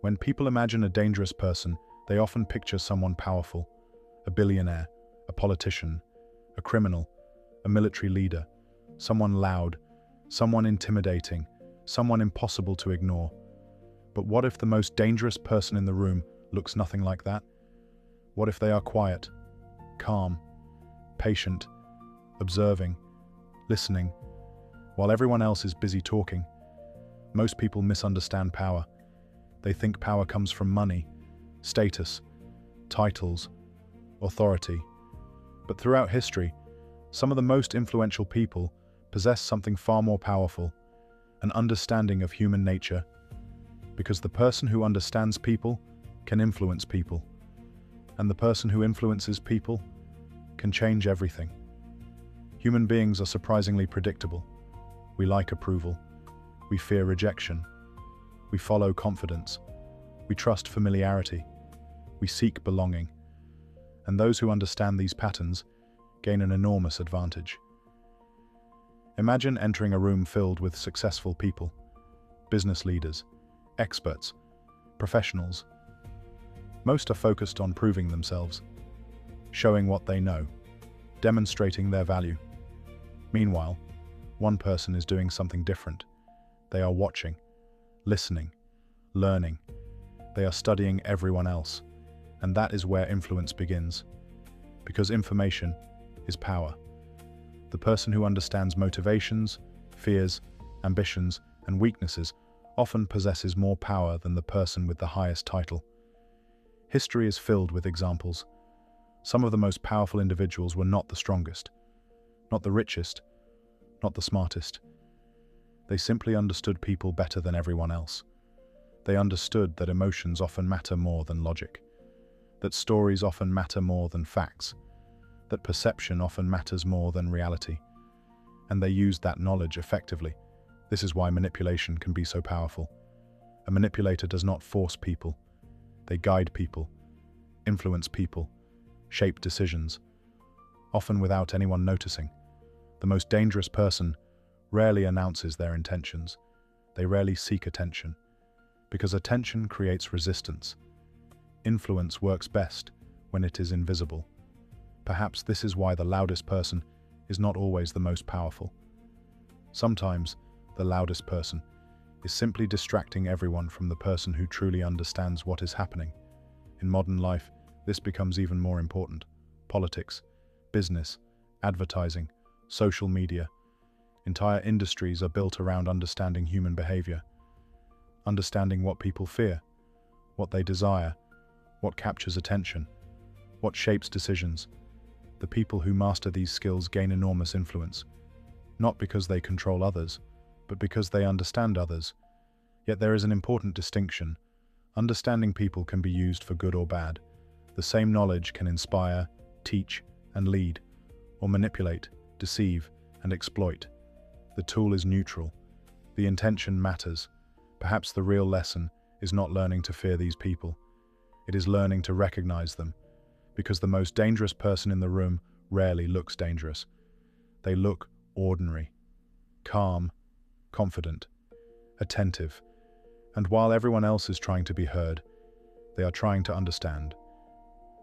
When people imagine a dangerous person, they often picture someone powerful, a billionaire, a politician, a criminal, a military leader, someone loud, someone intimidating, someone impossible to ignore. But what if the most dangerous person in the room looks nothing like that? What if they are quiet, calm, patient, observing, listening, while everyone else is busy talking? Most people misunderstand power. They think power comes from money, status, titles, authority. But throughout history, some of the most influential people possess something far more powerful, an understanding of human nature. Because the person who understands people can influence people, and the person who influences people can change everything. Human beings are surprisingly predictable. We like approval. We fear rejection. We follow confidence. We trust familiarity. We seek belonging. And those who understand these patterns gain an enormous advantage. Imagine entering a room filled with successful people, business leaders, experts, professionals. Most are focused on proving themselves, showing what they know, demonstrating their value. Meanwhile, one person is doing something different. They are watching, listening, learning. They are studying everyone else. And that is where influence begins. Because information is power. The person who understands motivations, fears, ambitions, and weaknesses often possesses more power than the person with the highest title. History is filled with examples. Some of the most powerful individuals were not the strongest, not the richest, not the smartest. They simply understood people better than everyone else. They understood that emotions often matter more than logic, that stories often matter more than facts, that perception often matters more than reality. And they used that knowledge effectively. This is why manipulation can be so powerful. A manipulator does not force people. They guide people, influence people, shape decisions, often without anyone noticing. The most dangerous person rarely announces their intentions. They rarely seek attention, because attention creates resistance. Influence works best when it is invisible. Perhaps this is why the loudest person is not always the most powerful. Sometimes, the loudest person is simply distracting everyone from the person who truly understands what is happening. In modern life, this becomes even more important. Politics, business, advertising, social media. Entire industries are built around understanding human behavior. Understanding what people fear, what they desire, what captures attention, what shapes decisions. The people who master these skills gain enormous influence, not because they control others, but because they understand others. Yet there is an important distinction. Understanding people can be used for good or bad. The same knowledge can inspire, teach, and lead, or manipulate, deceive, and exploit. The tool is neutral. The intention matters. Perhaps the real lesson is not learning to fear these people. It is learning to recognize them, because the most dangerous person in the room rarely looks dangerous. They look ordinary, calm, confident, attentive, and while everyone else is trying to be heard, they are trying to understand.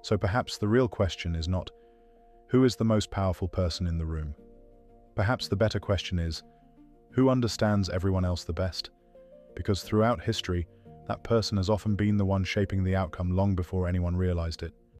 So perhaps the real question is not, who is the most powerful person in the room? Perhaps the better question is, who understands everyone else the best? Because throughout history, that person has often been the one shaping the outcome long before anyone realized it.